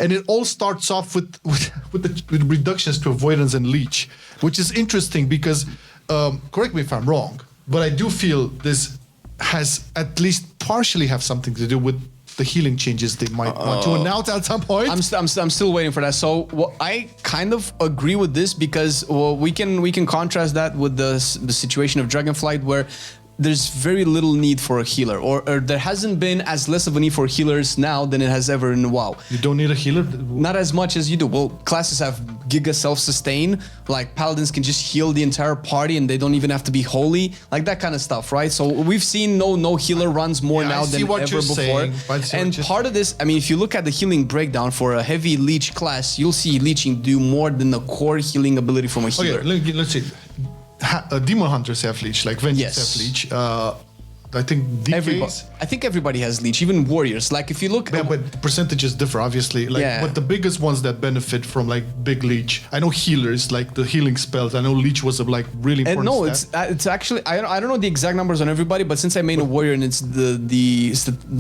And it all starts off with the reductions to avoidance and leech, which is interesting because, correct me if I'm wrong, but I do feel this has at least partially have something to do with the healing changes they might want to announce at some point. I'm still waiting for that. So I kind of agree with this because we can contrast that with the situation of Dragonflight where there's very little need for a healer, or there hasn't been as less of a need for healers now than it has ever in WoW. You don't need a healer? Not as much as you do. Well, classes have giga self-sustain, like paladins can just heal the entire party and they don't even have to be holy, like that kind of stuff, right? So we've seen no healer runs more now than ever before. And part of this, I mean, if you look at the healing breakdown for a heavy leech class, you'll see leeching do more than the core healing ability from a healer. Okay, let's see. Demon hunters have leech, like vengeance have leech. I think DKs. I think everybody has leech, even warriors. Like if you look, yeah, but percentages differ, obviously. Like, but the biggest ones that benefit from like big leech, I know healers, like the healing spells. I know leech was a like really important. And no, it's actually I don't know the exact numbers on everybody, but since I made a warrior and it's the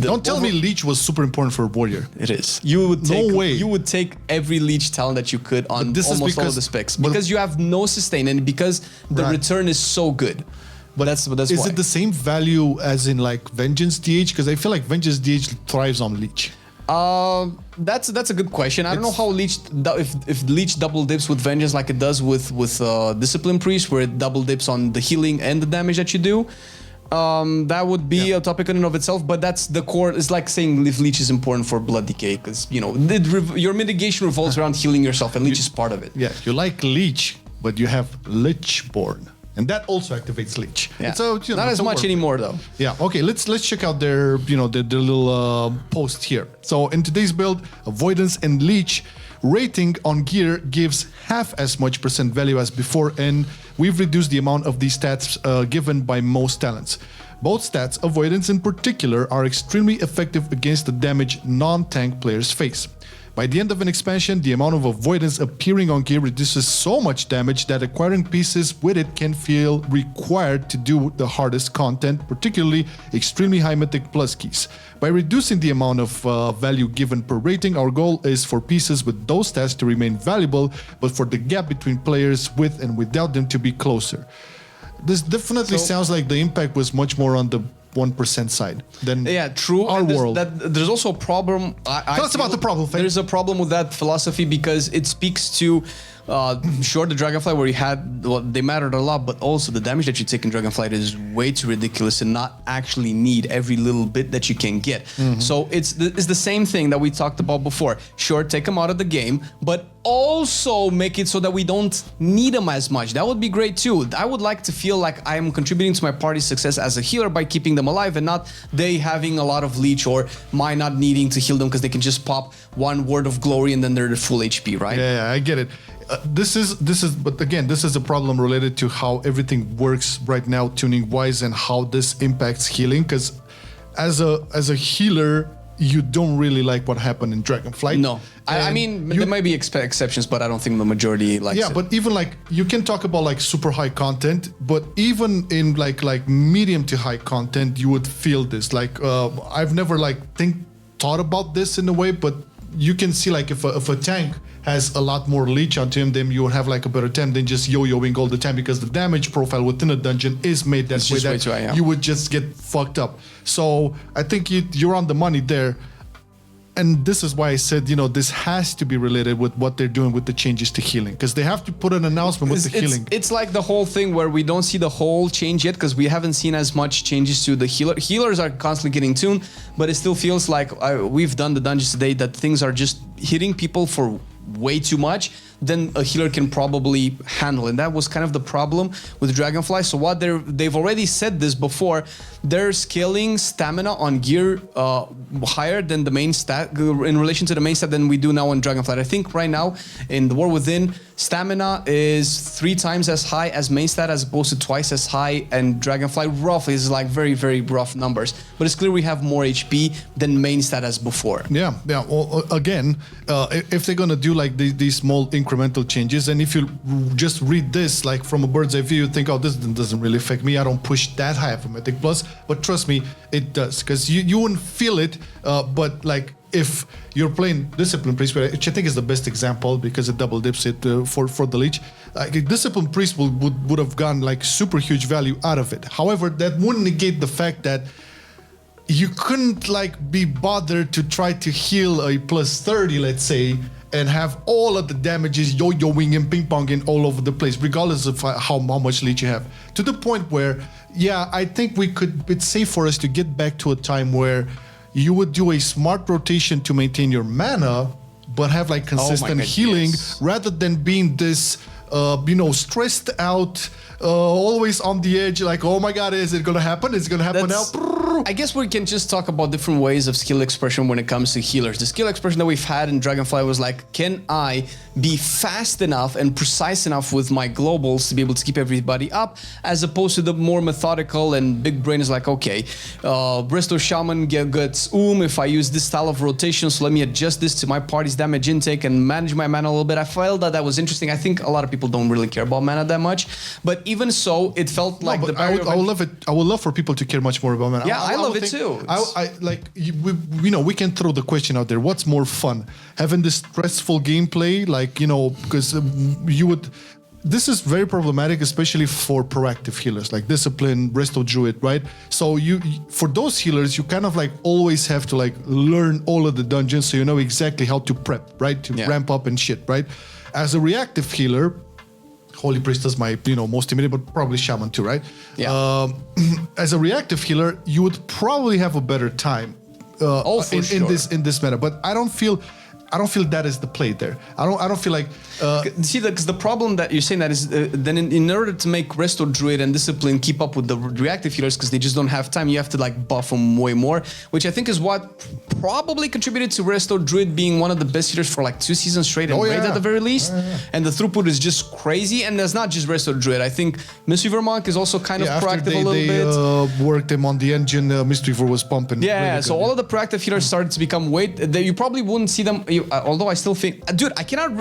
don't tell me leech was super important for a warrior. It is. You would take every leech talent that you could on almost all of the specs because you have no sustain and because the return is so good. But that's is why. It the same value as in like Vengeance DH? Because I feel like Vengeance DH thrives on Leech. That's a good question. I don't know how Leech if Leech double dips with Vengeance like it does with Discipline Priest, where it double dips on the healing and the damage that you do. That would be a topic in and of itself, but that's the core. It's like saying if Leech is important for Blood Decay, because you know your mitigation revolves around healing yourself, and Leech is part of it. Yeah, you like Leech, but you have Lichborn. And that also activates leech. Yeah. So not as much anymore though. Yeah. Okay. Let's check out their their little post here. So in today's build, avoidance and leech rating on gear gives half as much % value as before, and we've reduced the amount of these stats given by most talents. Both stats, avoidance in particular, are extremely effective against the damage non-tank players face. By the end of an expansion, the amount of avoidance appearing on gear reduces so much damage that acquiring pieces with it can feel required to do the hardest content, particularly extremely high mythic plus keys. By reducing the amount of value given per rating, our goal is for pieces with those stats to remain valuable, but for the gap between players with and without them to be closer. This definitely sounds like the impact was much more on the 1% side than true. Our world. There's also a problem. Tell us about the problem. There's a problem with that philosophy because it speaks to sure, the Dragonflight where you had they mattered a lot, but also the damage that you take in Dragonflight is way too ridiculous and not actually need every little bit that you can get. So it's the same thing that we talked about before. Sure, take them out of the game, but also make it so that we don't need them as much. That would be great too. I would like to feel like I'm contributing to my party's success as a healer by keeping them alive and not they having a lot of leech or my not needing to heal them because they can just pop one word of glory and then they're at full HP, right? Yeah, I get it. This is, but again, this is a problem related to how everything works right now, tuning wise, and how this impacts healing. Because as a healer, you don't really like what happened in Dragonflight. No, I mean there might be exceptions, but I don't think the majority likes it. Yeah, but even like you can talk about like super high content, but even in like medium to high content, you would feel this. Like I've never thought about this in a way, but you can see like if a tank has a lot more leech onto him, then you will have like a better time than just yo-yoing all the time because the damage profile within a dungeon is made that way that you would just get fucked up. So I think you're on the money there. And this is why I said, this has to be related with what they're doing with the changes to healing, because they have to put an announcement with the healing. It's like the whole thing where we don't see the whole change yet because we haven't seen as much changes to the healer. Healers are constantly getting tuned, but it still feels like we've done the dungeons today that things are just hitting people for way too much than a healer can probably handle, and that was kind of the problem with Dragonfly. So what they've already said this before, they're scaling stamina on gear higher than the main stat in relation to the main stat than we do now on Dragonflight. I think right now in the War Within, stamina is 3 times as high as main stat as opposed to twice as high, and Dragonfly roughly is like very, very rough numbers. But it's clear we have more HP than main stat as before. Yeah. Well, again, if they're gonna do like these small increments incremental changes. And if you just read this like from a bird's eye view, you think, oh, this doesn't really affect me. I don't push that high of a Mythic Plus. But trust me, it does, because you wouldn't feel it. But like if you're playing Discipline Priest, which I think is the best example because it double dips it for the Leech. Discipline Priest would have gotten like super huge value out of it. However, that wouldn't negate the fact that you couldn't like be bothered to try to heal a plus 30, let's say, and have all of the damages yo-yoing and ping-ponging all over the place, regardless of how much leech you have. To the point where, yeah, I think it's safe for us to get back to a time where you would do a smart rotation to maintain your mana, but have like consistent healing, rather than being this, stressed out, always on the edge, like, oh my god, is it gonna happen? Is it gonna happen now? I guess we can just talk about different ways of skill expression when it comes to healers. The skill expression that we've had in Dragonflight was like, can I be fast enough and precise enough with my globals to be able to keep everybody up, as opposed to the more methodical and big brain is like, okay, Bristow Shaman gets if I use this style of rotation, so let me adjust this to my party's damage intake and manage my mana a little bit. I felt that was interesting. I think a lot of people don't really care about mana that much, but even so, it felt like the barrier. I would love it. I would love for people to care much more about mana. Yeah, I love it too. We can throw the question out there. What's more fun, having this stressful gameplay, because you would. This is very problematic, especially for proactive healers like Discipline, Resto Druid, right? So for those healers, you kind of like always have to like learn all of the dungeons, so you know exactly how to prep, right? To ramp up and shit, right? As a reactive healer, Holy Priest is my most immediate, but probably Shaman too, right? Yeah. As a reactive healer, you would probably have a better time in this meta, but I don't feel that is the play there. I don't feel like. Because the problem that you're saying that is then in order to make Resto Druid and Discipline keep up with the reactive healers, because they just don't have time, you have to like buff them way more, which I think is what probably contributed to Resto Druid being one of the best healers for like 2 seasons straight and raid at the very least. And the throughput is just crazy. And there's not just Resto Druid. I think Mistweaver Monk is also kind of proactive a little bit. They worked him on the engine. Mistweaver was pumping. Yeah, really so all of the proactive healers started to become you probably wouldn't see them. Although I still think, dude, I cannot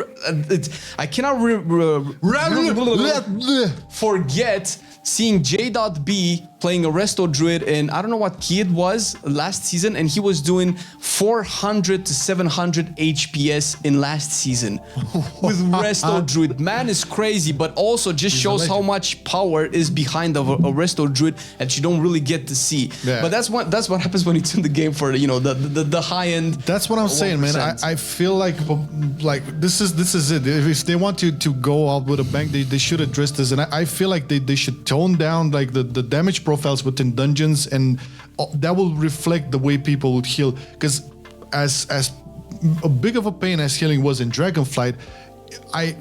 forget seeing J.B playing a Resto Druid in, I don't know what key it was last season, and he was doing 400 to 700 HPS in last season with Resto Druid. Man is crazy, but also just shows how much power is behind a Resto Druid that you don't really get to see. Yeah. But that's what happens when you tune the game for the high end. That's what I'm saying, man. I feel like this is it. If they want to go out with a bang, they should address this, and I feel like they should tone down like the damage profiles within dungeons, and that will reflect the way people would heal. Because as a big of a pain as healing was in Dragonflight, I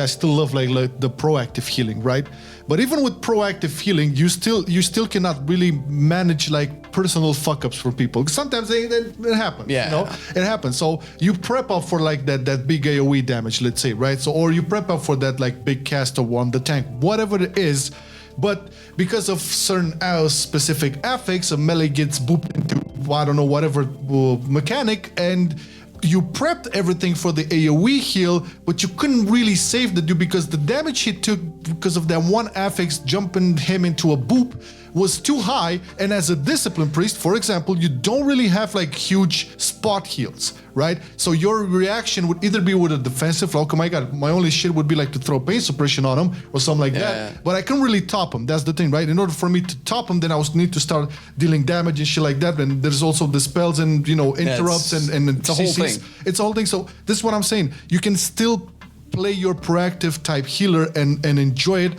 still love like the proactive healing, right? But even with proactive healing, you still cannot really manage like personal fuck ups for people. Sometimes it happens. Yeah, it happens. So you prep up for like that big AOE damage, let's say, right? So or you prep up for that like big caster on the tank, whatever it is. But because of certain specific affix, a melee gets booped into, I don't know, whatever mechanic, and you prepped everything for the AoE heal, but you couldn't really save the dude because the damage he took because of that one affix jumping him into a boop was too high. And as a Discipline Priest, for example, you don't really have like huge spot heals, right? So your reaction would either be with a defensive, like, oh my god, my only shit would be like to throw pain suppression on him or something like that. But I couldn't really top him. That's the thing, right? In order for me to top him, then I need to start dealing damage and shit like that. And there's also the spells and interrupts and it's a whole thing. It's a whole thing. So this is what I'm saying. You can still play your proactive type healer and enjoy it,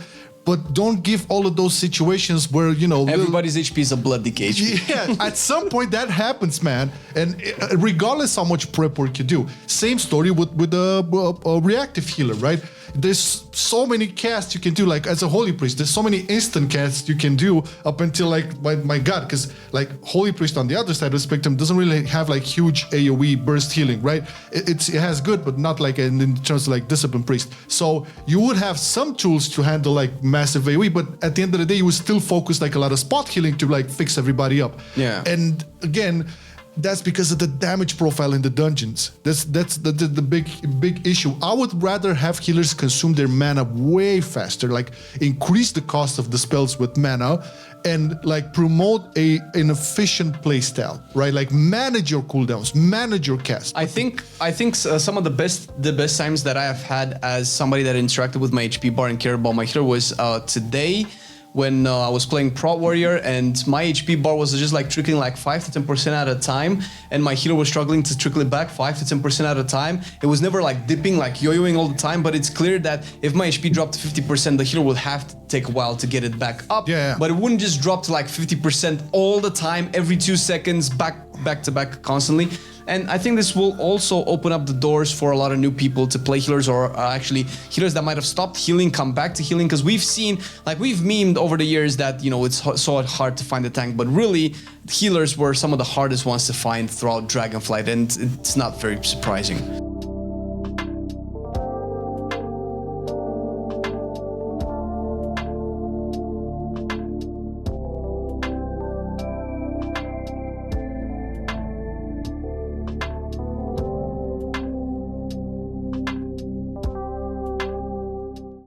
but don't give all of those situations where, everybody's HP is a bloody HP. Yeah, at some point that happens, man. And regardless how much prep work you do, same story with a reactive healer, right? There's so many casts you can do, like as a Holy Priest, there's so many instant casts you can do up until like, my god, because like Holy Priest on the other side of the spectrum doesn't really have like huge AoE burst healing, right? It has good, but not like in terms of like Discipline Priest. So you would have some tools to handle like massive AoE, but at the end of the day, you would still focus like a lot of spot healing to like fix everybody up. Yeah. And again, that's because of the damage profile in the dungeons. That's the big issue. I would rather have healers consume their mana way faster, like increase the cost of the spells with mana, and like promote an efficient playstyle, right? Like manage your cooldowns, manage your cast. I think some of the best times that I have had as somebody that interacted with my HP bar and cared about my healer was today, when I was playing Prot Warrior and my HP bar was just like trickling like 5 to 10% at a time, and my healer was struggling to trickle it back 5 to 10% at a time. It was never like dipping, like yo-yoing all the time, but it's clear that if my HP dropped to 50%, the healer would have to take a while to get it back up. Yeah. But it wouldn't just drop to like 50% all the time, every 2 seconds, back to back constantly. And I think this will also open up the doors for a lot of new people to play healers, or actually healers that might have stopped healing, come back to healing. Because we've seen, like we've memed over the years that, you know, it's so hard to find the tank, but really healers were some of the hardest ones to find throughout Dragonflight, and it's not very surprising.